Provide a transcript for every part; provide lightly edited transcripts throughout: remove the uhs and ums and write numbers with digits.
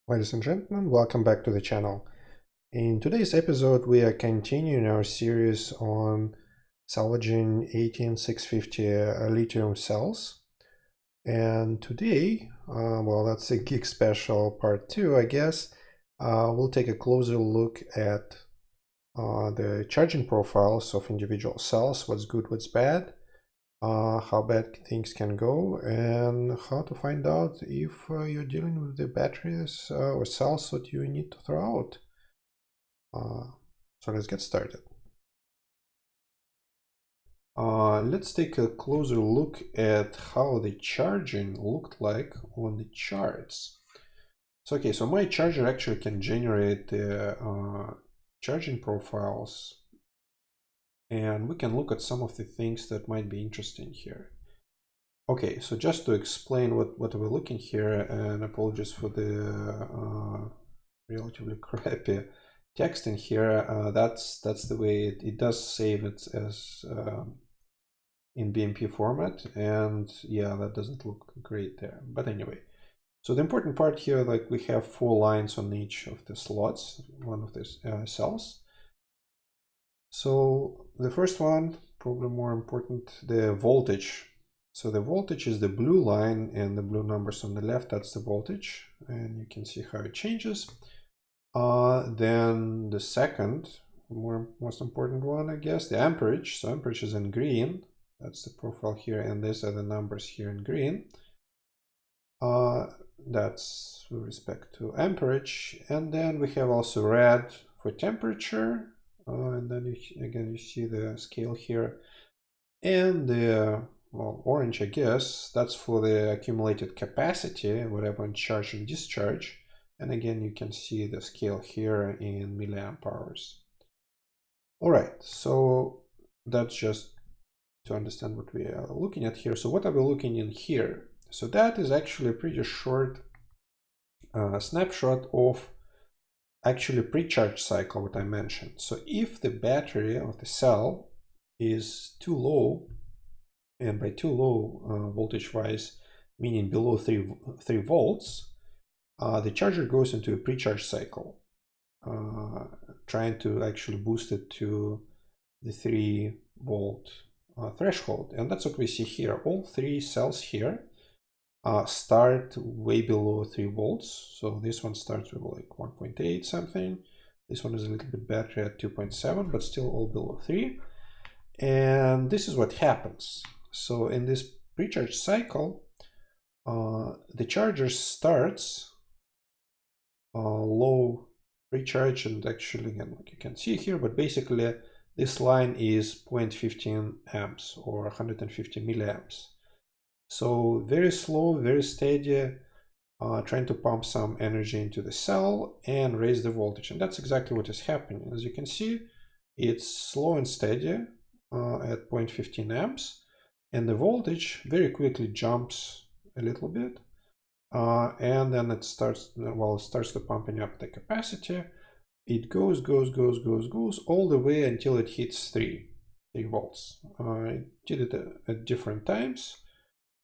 Ladies and gentlemen, welcome back to the channel. In today's episode, we are continuing our series on salvaging 18650 lithium cells. And today, well, that's a Geek Special part 2, I guess. We'll take a closer look at the charging profiles of individual cells, what's good, what's bad, how bad things can go, and how to find out if you're dealing with the batteries or cells that you need to throw out. So let's get started. Let's take a closer look at how the charging looked like on the charts. So my charger actually can generate the charging profiles, and we can look at some of the things that might be interesting here. Okay, so just to explain what we're looking here, and apologies for the relatively crappy text in here, that's the way it does save it as in BMP format, and yeah, that doesn't look great there. But anyway, so the important part here, like we have 4 lines on each of the slots, one of these cells. So the first one, probably more important, the voltage. So the voltage is the blue line, and the blue numbers on the left, that's the voltage, and you can see how it changes. Then the second, most important one, I guess, the amperage. So amperage is in green, that's the profile here, and these are the numbers here in green. That's with respect to amperage. And then we have also red for temperature. And then again, you see the scale here. And the, well, orange, I guess, that's for the accumulated capacity, whatever in charge and discharge. And again, you can see the scale here in milliamp hours. All right, so that's just to understand what we are looking at here. So what are we looking in here? So that is actually a pretty short snapshot of actually pre-charge cycle, what I mentioned. So if the battery of the cell is too low, and by too low voltage wise, meaning below 3 volts, the charger goes into a pre-charge cycle, trying to actually boost it to the 3 volt threshold. And that's what we see here. All 3 cells here start way below 3 volts. So this one starts with like 1.8 something. This one is a little bit better at 2.7, but still all below 3. And this is what happens. So in this pre-charge cycle, the charger starts low pre-charge, and actually, again, like you can see here, but basically this line is 0.15 amps or 150 milliamps. So very slow, very steady, trying to pump some energy into the cell and raise the voltage. And that's exactly what is happening. As you can see, it's slow and steady at 0.15 amps. And the voltage very quickly jumps a little bit. And then it starts, well, it starts to pumping up the capacity. It goes all the way until it hits 3 volts. It did it at different times.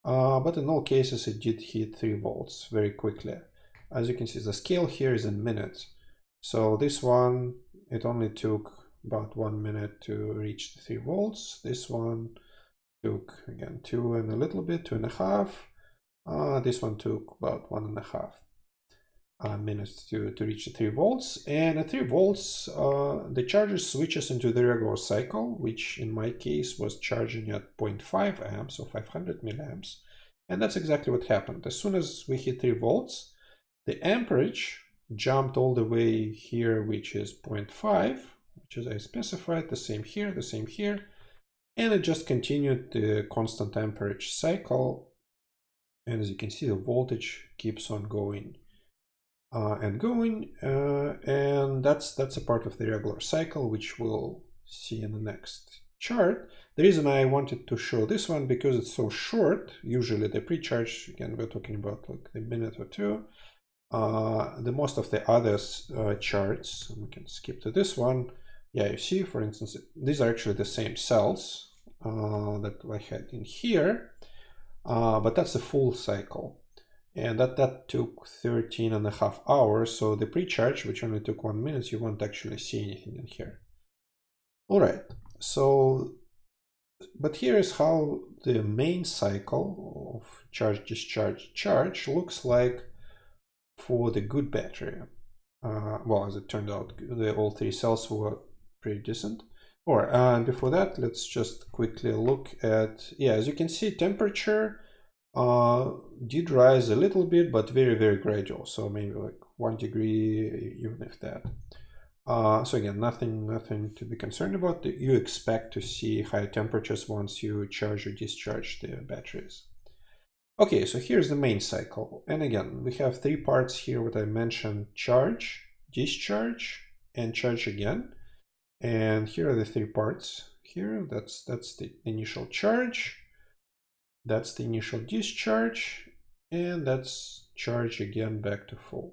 But in all cases, it did hit 3 volts very quickly. As you can see, the scale here is in minutes. So this one, it only took about 1 minute to reach the 3 volts. This one took, again, 2 and a little bit, 2.5. This one took about 1.5 minutes to reach the 3 volts. And at 3 volts, the charger switches into the regular cycle, which in my case was charging at 0.5 amps or 500 milliamps. And that's exactly what happened. As soon as we hit 3 volts, the amperage jumped all the way here, which is 0.5, which is I specified, the same here. And it just continued the constant amperage cycle. And as you can see, the voltage keeps on going. And that's a part of the regular cycle, which we'll see in the next chart. The reason I wanted to show this one, because it's so short. Usually the pre-charge, again, we're talking about like a minute or two. The most of the other charts, we can skip to this one. Yeah, you see, for instance, these are actually the same cells that I had in here, but that's a full cycle. And that took 13.5 hours. So the pre-charge, which only took 1 minute, you won't actually see anything in here. All right, so, but here is how the main cycle of charge, discharge, charge looks like for the good battery. Well, as it turned out, all three cells were pretty decent. Or before that, let's just quickly look at, yeah, as you can see, temperature did rise a little bit, but very, very gradual. So maybe like 1 degree, even if that. So again, nothing to be concerned about. You expect to see high temperatures once you charge or discharge the batteries. Okay, so here's the main cycle. And again, we have 3 parts here, what I mentioned: charge, discharge, and charge again. And here are the 3 parts here. That's the initial charge, that's the initial discharge, and that's charge again back to full.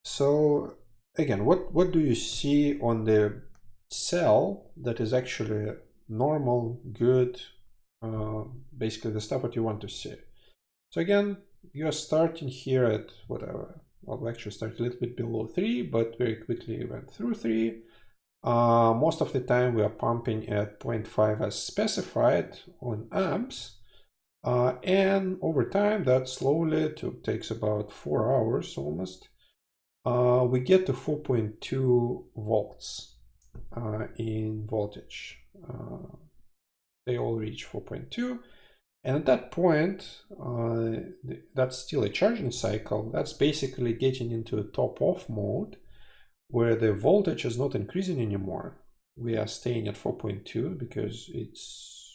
So again, what do you see on the cell that is actually normal, good, basically the stuff what you want to see? So again, you are starting here at whatever. Well, we actually started a little bit below 3, but very quickly went through 3. Most of the time we are pumping at 0.5 as specified on amps. And over time, that slowly takes about 4 hours almost. We get to 4.2 volts in voltage. They all reach 4.2. And at that point, that's still a charging cycle. That's basically getting into a top-off mode where the voltage is not increasing anymore. We are staying at 4.2 because it's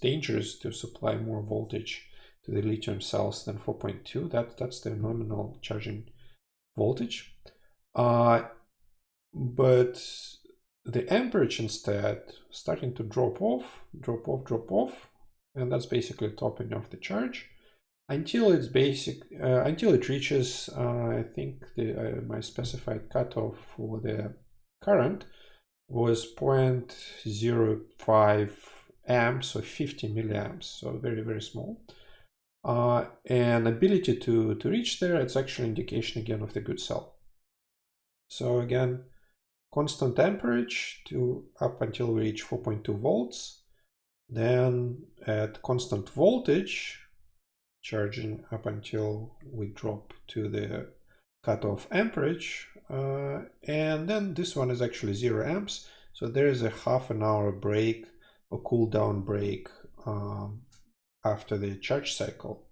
dangerous to supply more voltage to the lithium cells than 4.2. That's the nominal charging voltage. But the amperage instead starting to drop off, and that's basically topping off the charge until until it reaches, I think my specified cutoff for the current was 0.05 amps or 50 milliamps, so very, very small. And ability to reach there, it's actually indication again of the good cell. So again, constant amperage up until we reach 4.2 volts. Then at constant voltage, charging up until we drop to the cutoff amperage. And then this one is actually 0 amps. So there is a half-an-hour break, a cool down break after the charge cycle.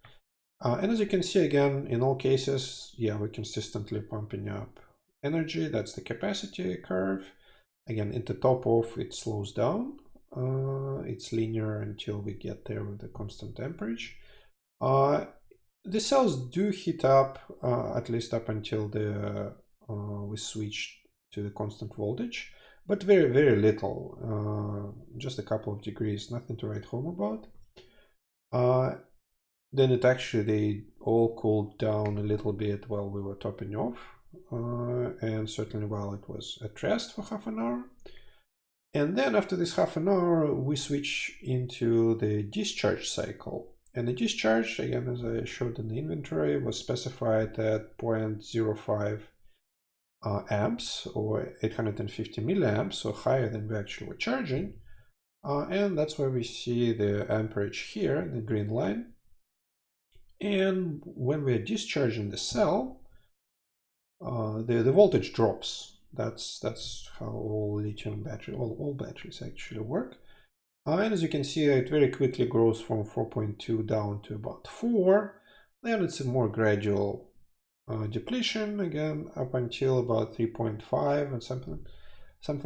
And as you can see again, in all cases, yeah, we're consistently pumping up energy. That's the capacity curve. Again, at the top off, it slows down. It's linear until we get there with the constant amperage. The cells do heat up, at least up until we switch to the constant voltage, but very, very little, just a couple of degrees, nothing to write home about. Then they all cooled down a little bit while we were topping off, and certainly while it was at rest for half an hour. And then after this half an hour, we switch into the discharge cycle. And the discharge, again, as I showed in the inventory, was specified at 0.05 amps or 850 milliamps, so higher than we actually were charging. And that's where we see the amperage here, the green line. And when we're discharging the cell, the voltage drops. That's how all lithium battery, all batteries actually work. And as you can see, it very quickly grows from 4.2 down to about 4. Then it's a more gradual depletion again up until about 3.5 and something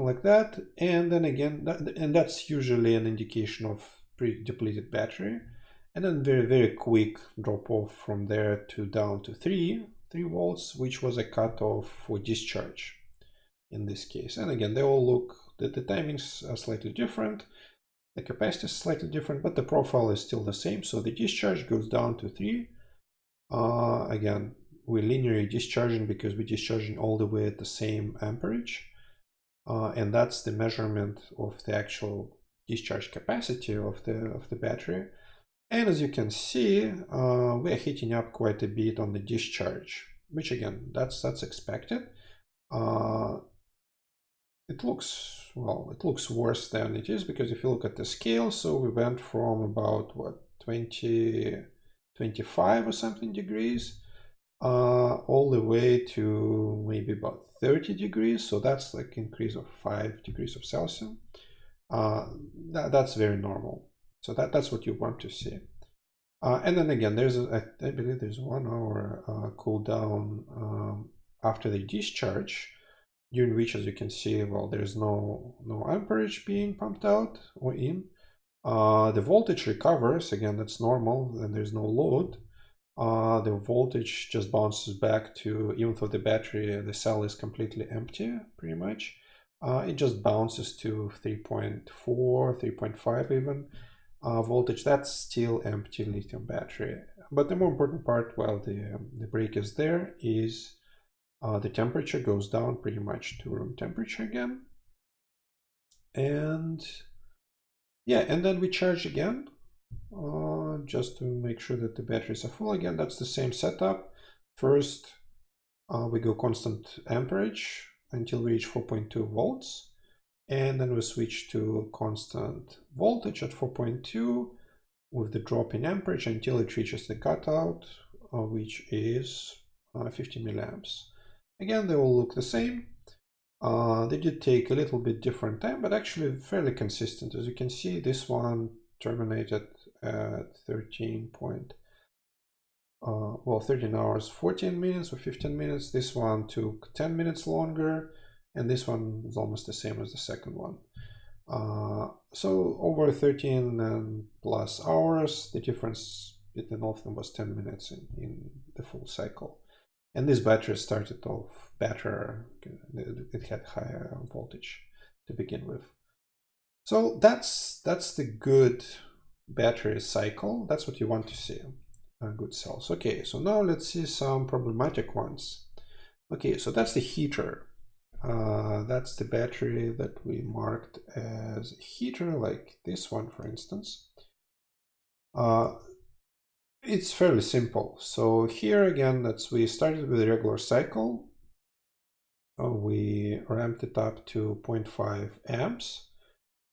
like that. And then again, that's usually an indication of pre-depleted battery. And then very, very quick drop off from there to down to 3 volts, which was a cutoff for discharge in this case. And again, they all look, the timings are slightly different, the capacity is slightly different, but the profile is still the same. So the discharge goes down to 3. Again, we're linearly discharging because we're discharging all the way at the same amperage. And that's the measurement of the actual discharge capacity of the battery. And as you can see, we are heating up quite a bit on the discharge, which again, that's expected. It looks, well, it looks worse than it is, because if you look at the scale, so we went from about what, 25 or something degrees all the way to maybe about 30 degrees. So that's like increase of 5 degrees of Celsius. That's very normal. So that's what you want to see. And then again, there's I believe there's 1 hour cool down after the discharge, during which, as you can see, well, there's no amperage being pumped out or in. The voltage recovers, again, that's normal, and there's no load. The voltage just bounces back to, even though the battery, the cell is completely empty, pretty much, it just bounces to 3.4, 3.5 even voltage. That's still empty lithium battery. But the more important part, while the break is there, is the temperature goes down pretty much to room temperature again. And yeah, and then we charge again, just to make sure that the batteries are full again. That's the same setup. First, we go constant amperage until we reach 4.2 volts. And then we switch to constant voltage at 4.2 with the drop in amperage until it reaches the cutout, which is 50 milliamps. Again, they all look the same. They did take a little bit different time, but actually fairly consistent. As you can see, this one terminated at 13 hours 14 minutes or 15 minutes. This one took 10 minutes longer, and this one was almost the same as the second one. So over 13 plus hours, the difference between all of them was 10 minutes in the full cycle. And this battery started off better. It had higher voltage to begin with. So that's the good battery cycle. That's what you want to see, good cells. Okay, so now let's see some problematic ones. Okay, so that's the heater. That's the battery that we marked as a heater, like this one, for instance. It's fairly simple. So here again, we started with a regular cycle. We ramped it up to 0.5 amps.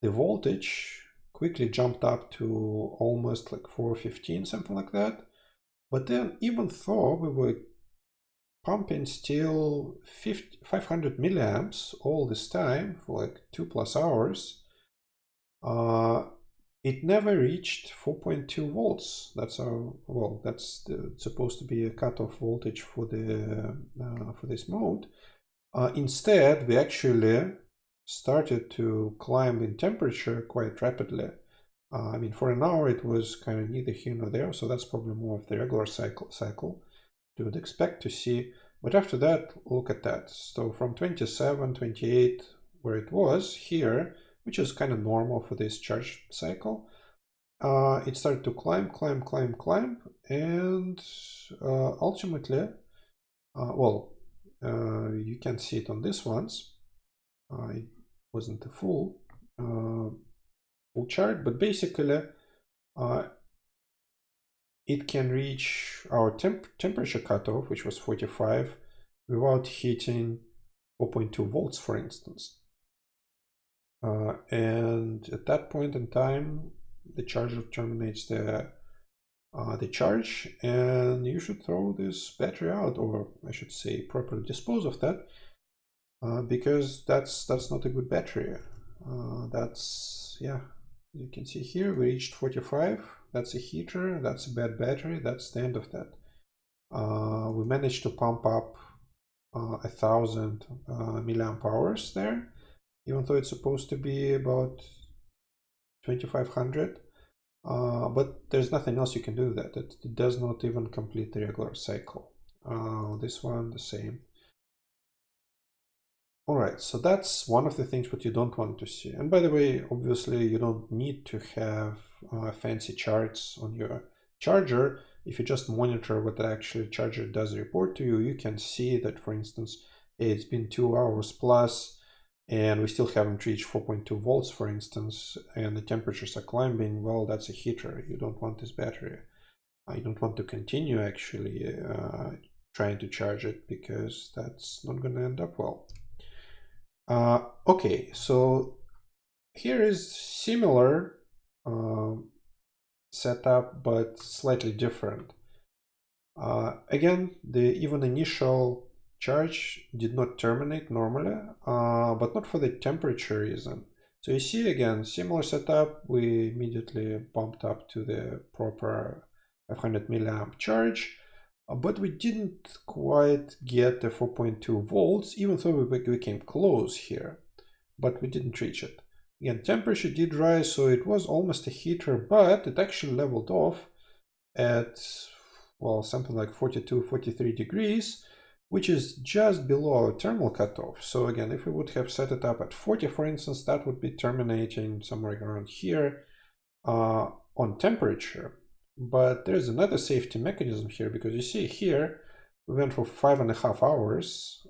The voltage quickly jumped up to almost like 415, something like that. But then, even though we were pumping still 500 milliamps all this time for like 2+ hours, it never reached 4.2 volts. That's supposed to be a cutoff voltage for this mode. Instead, we actually started to climb in temperature quite rapidly. I mean, for an hour it was kind of neither here nor there, so that's probably more of the regular cycle you would expect to see. But after that, look at that. So from 27, 28, where it was here, which is kind of normal for this charge cycle, it started to climb, and ultimately, you can see it on this ones. It wasn't a full chart, but basically it can reach our temperature cutoff, which was 45, without hitting 4.2 volts, for instance. And at that point in time, the charger terminates the charge, and you should throw this battery out, or I should say properly dispose of that, because that's not a good battery. You can see here we reached 45. That's a heater, that's a bad battery, that's the end of that. We managed to pump up 1000 milliamp hours there, even though it's supposed to be about 2500. But there's nothing else you can do with that. It does not even complete the regular cycle. This one, the same. All right, so that's one of the things what you don't want to see. And by the way, obviously you don't need to have fancy charts on your charger. If you just monitor what the actual charger does report to you, you can see that, for instance, it's been 2 hours plus, and we still haven't reached 4.2 volts, for instance, and the temperatures are climbing, well, that's a heater. You don't want this battery. You don't want to continue actually trying to charge it, because that's not going to end up well. Okay, so here is similar setup, but slightly different. Again, the even initial charge did not terminate normally, but not for the temperature reason. So you see, again, similar setup, we immediately bumped up to the proper 500 milliamp charge, but we didn't quite get the 4.2 volts, even though we came close here, but we didn't reach it. Again, temperature did rise, so it was almost a heater, but it actually leveled off at, well, something like 42, 43 degrees, which is just below our thermal cutoff. So again, if we would have set it up at 40, for instance, that would be terminating somewhere around here on temperature. But there's another safety mechanism here, because you see here, we went for 5.5 hours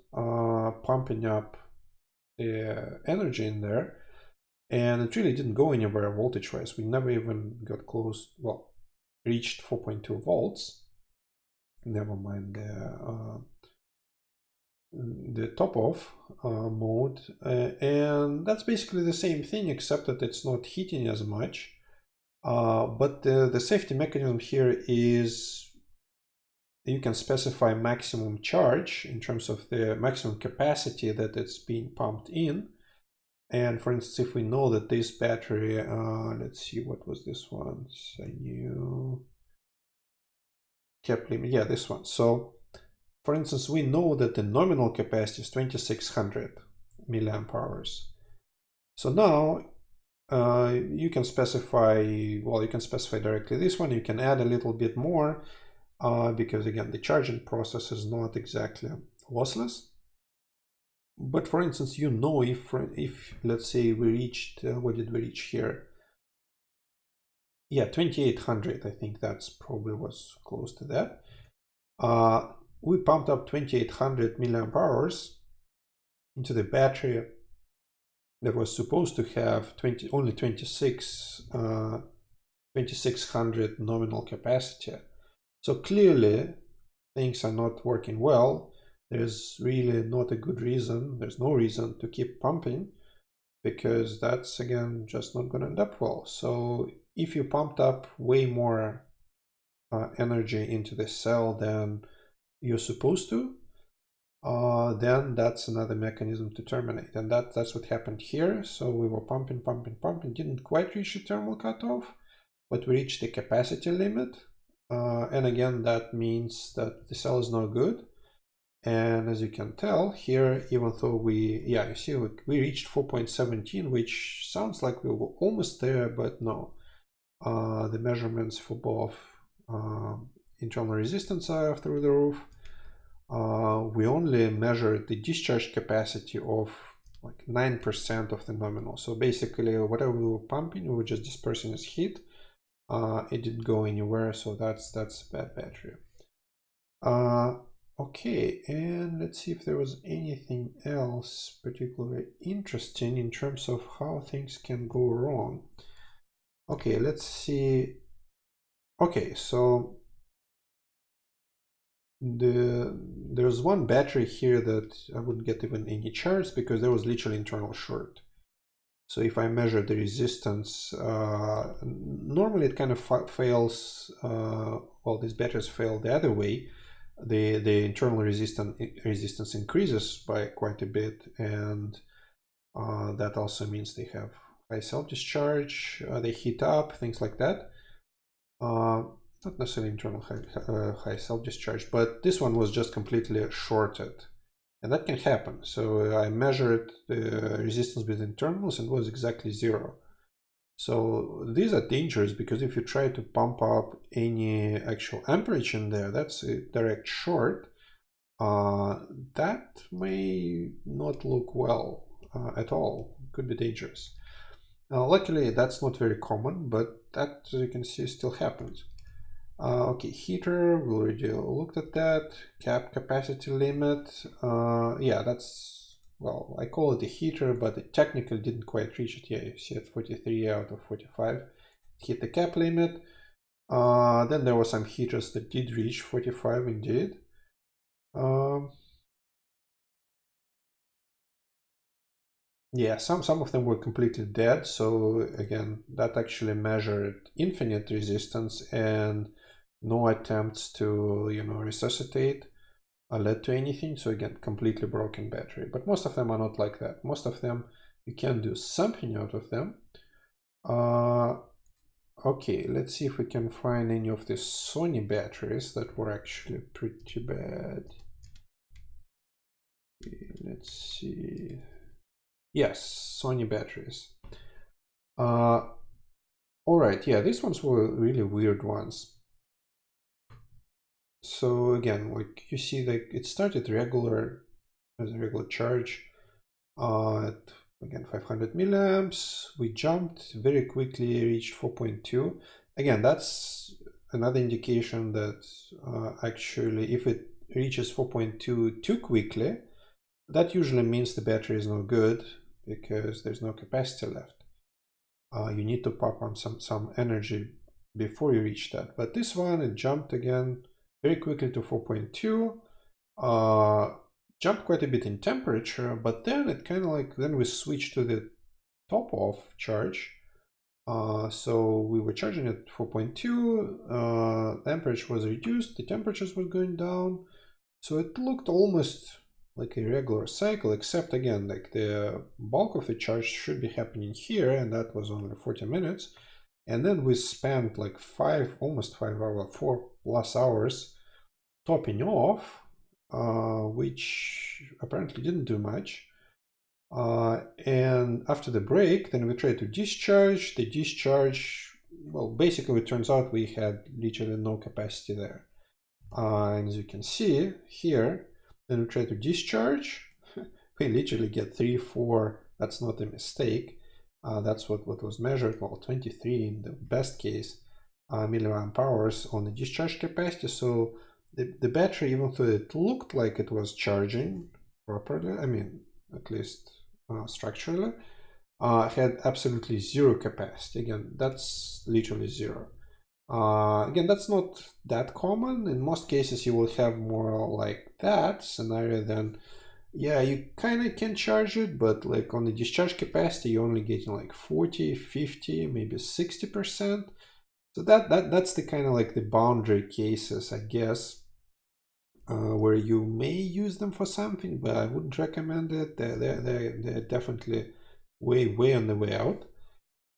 pumping up the energy in there, and it really didn't go anywhere voltage-wise. We never even got close, well, reached 4.2 volts. Never mind the top off mode, and that's basically the same thing, except that it's not heating as much. But the safety mechanism here is you can specify maximum charge in terms of the maximum capacity that it's being pumped in. And for instance, if we know that this battery, let's see, what was this one? I knew cap limit, yeah, this one. So for instance, we know that the nominal capacity is 2600 milliamp hours. So now you can specify, well, you can specify directly this one. You can add a little bit more because again, the charging process is not exactly lossless. But for instance, you know, if let's say we reached, what did we reach here? Yeah, 2800, I think that's probably was close to that. We pumped up 2800 milliamp hours into the battery that was supposed to have only 2600 nominal capacity. So clearly things are not working well. There's really not a good reason, there's no reason to keep pumping, because that's again just not going to end up well. So if you pumped up way more energy into the cell than you're supposed to, then that's another mechanism to terminate, and that's what happened here. So we were pumping, didn't quite reach the thermal cutoff, but we reached the capacity limit, and again that means that the cell is not good. And as you can tell here, even though you see we reached 4.17, which sounds like we were almost there, but no. The measurements for both internal resistance are through the roof. We only measured the discharge capacity of like 9% of the nominal. So basically whatever we were pumping, we were just dispersing as heat. It didn't go anywhere, so that's a bad battery. Okay, and let's see if there was anything else particularly interesting in terms of how things can go wrong. Okay, let's see. Okay, so there's one battery here that I wouldn't get even any charge because there was literally internal short. So if I measure the resistance, normally it kind of fails, well, these batteries fail the other way. The internal resistance increases by quite a bit, and that also means they have high self-discharge, they heat up, things like that. Not necessarily internal high self-discharge, but this one was just completely shorted, and that can happen. So I measured the resistance with internals and it was exactly 0. So these are dangerous because if you try to pump up any actual amperage in there, that's a direct short. That may not look well at all. Could be dangerous. Luckily, that's not very common, but that, as you can see, still happens. Okay, heater, we already looked at that. Cap capacity limit. Yeah, that's well, I call it a heater, but it technically didn't quite reach it. Yeah, you see at 43 out of 45. It hit the cap limit. Then there were some heaters that did reach 45 indeed. Yeah, some of them were completely dead. So again, that actually measured infinite resistance, and no attempts to, you know, resuscitate led to anything. So again, completely broken battery. But most of them are not like that. Most of them, you can do something out of them. Okay, let's see if we can find any of the Sony batteries that were actually pretty bad. Okay, let's see. Yes, Sony batteries. All right, yeah, these ones were really weird ones. So again, like you see, like it started regular as a regular charge at again 500 milliamps. We jumped very quickly, reached 4.2. Again, that's another indication that actually if it reaches 4.2 too quickly, that usually means the battery is no good because there's no capacity left. You need to pop on some energy before you reach that. But this one, it jumped again very quickly to 4.2. Jumped quite a bit in temperature, but then it kind of like, then we switched to the top off charge. So we were charging at 4.2, temperature was reduced, the temperatures were going down. So it looked almost like a regular cycle, except again, like the bulk of the charge should be happening here, and that was only 40 minutes. And then we spent like almost 5 hours, 4+ hours topping off, which apparently didn't do much. And after the break, then we tried to discharge. The discharge, well, basically it turns out we had literally no capacity there. And as you can see here, then we try to discharge. We literally get 3, 4. That's not a mistake. That's what was measured. Well, 23 in the best case milliamp hours on the discharge capacity. So the battery, even though it looked like it was charging properly, I mean, at least structurally, had absolutely zero capacity. Again, that's literally zero. Again, that's not that common. In most cases, you will have more like that scenario than, yeah, you kind of can charge it, but like on the discharge capacity, you're only getting like 40, 50, maybe 60%. So that's the kind of like the boundary cases, I guess, where you may use them for something, but I wouldn't recommend it. They're definitely way on the way out.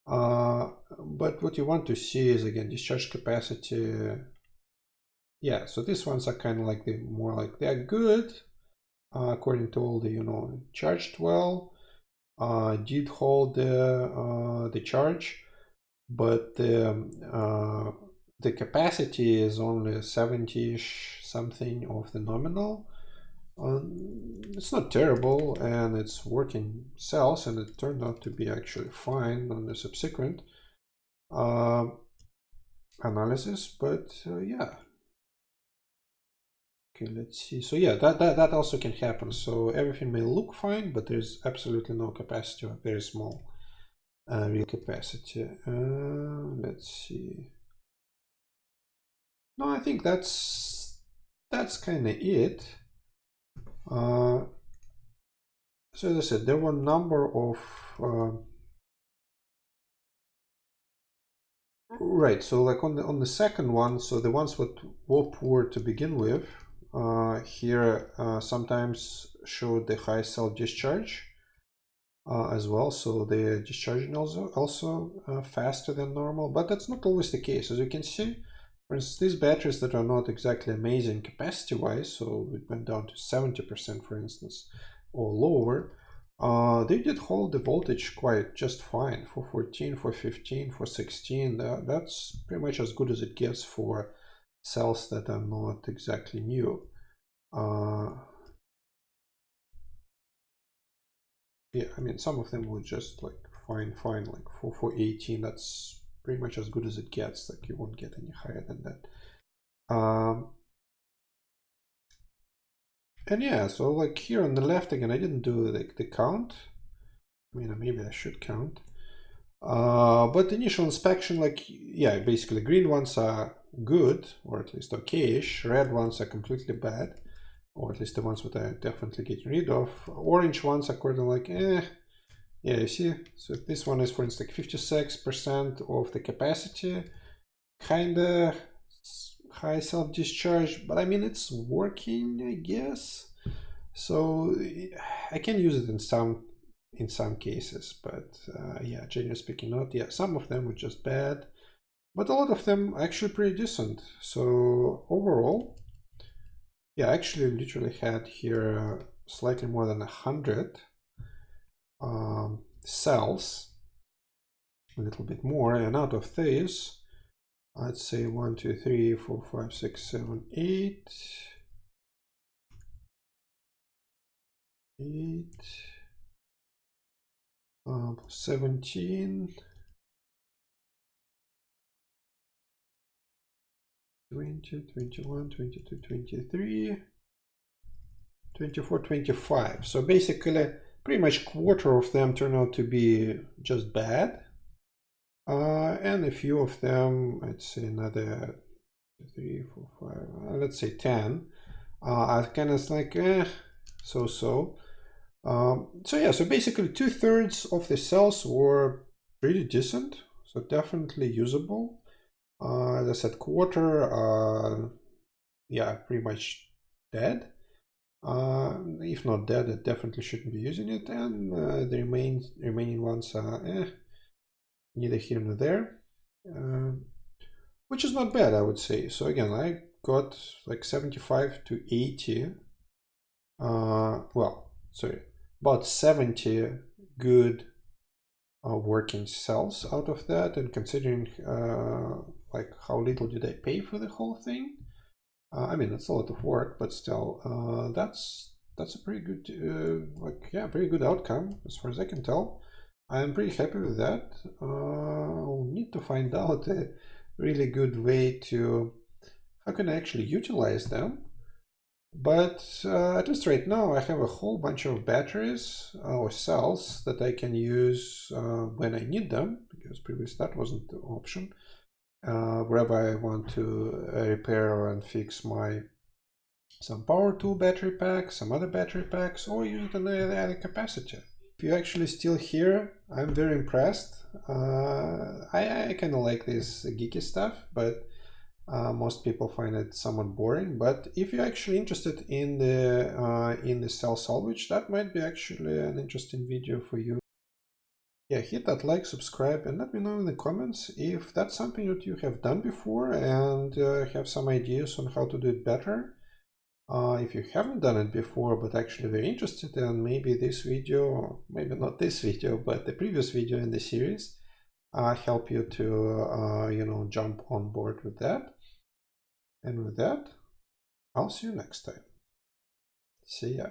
But what you want to see is again discharge capacity. Yeah, so these ones are kind of like the more like they're good according to all the, you know, charged well, did hold the charge, but the capacity is only 70-ish something of the nominal. It's not terrible, and it's working cells, and it turned out to be actually fine on the subsequent analysis. But yeah, okay, let's see. So yeah, that also can happen. So everything may look fine, but there's absolutely no capacity, or very small real capacity. Let's see. No, I think that's kind of it. So as I said, there were a number of right. So like on the second one, so the ones what were poor to begin with, here sometimes show the high self discharge as well. So the discharging also faster than normal, but that's not always the case. As you can see, for instance, these batteries that are not exactly amazing capacity-wise, so it went down to 70%, for instance, or lower, they did hold the voltage quite just fine for 14, for 15, for 16. That's pretty much as good as it gets for cells that are not exactly new. Yeah, I mean, some of them were just like fine, like for 18. That's pretty much as good as it gets. Like you won't get any higher than that. And yeah, so like here on the left again, I didn't do the count. I mean, maybe I should count. But initial inspection, like, yeah, basically green ones are good, or at least okay-ish. Red ones are completely bad, or at least the ones that I definitely getting rid of. Orange ones are kind of like, yeah, you see. So this one is, for instance, like 56% of the capacity, kinda high self-discharge, but I mean, it's working, I guess. So I can use it in some cases, but yeah, generally speaking, not. Yeah, some of them were just bad, but a lot of them actually pretty decent. So overall, yeah, I actually literally had here slightly more than 100 cells, a little bit more, and out of these, I'd say 1, 2, 3, 4, 5, 6, 7, 8. 17, 20, 21, 22, 23, 24, 25. So basically, pretty much quarter of them turn out to be just bad. And a few of them, I'd say another 3, 4, 5, let's say 10, are kind of like, so-so. So yeah, so basically 2/3 of the cells were pretty decent, so definitely usable. As I said, quarter, yeah, pretty much dead. If not dead, I definitely shouldn't be using it, and the remaining ones are neither here nor there, which is not bad, I would say. So again, I got like 75 to 80. Well, sorry, about 70 good working cells out of that, and considering like how little did I pay for the whole thing, I mean, it's a lot of work, but still, that's a pretty good like, yeah, pretty good outcome as far as I can tell. I'm pretty happy with that. I'll need to find out a really good way to how can I actually utilize them. But at least right now, I have a whole bunch of batteries or cells that I can use when I need them, because previously that wasn't the option. Wherever I want to repair and fix some power tool battery packs, some other battery packs, or use it in other capacity. If you're actually still here, I'm very impressed. I kind of like this geeky stuff, but most people find it somewhat boring. But if you're actually interested in the cell salvage, that might be actually an interesting video for you. Yeah, hit that like, subscribe, and let me know in the comments if that's something that you have done before and have some ideas on how to do it better. If you haven't done it before but actually very interested, then maybe this video, maybe not this video, but the previous video in the series help you to you know, jump on board with that. And with that, I'll see you next time. See ya.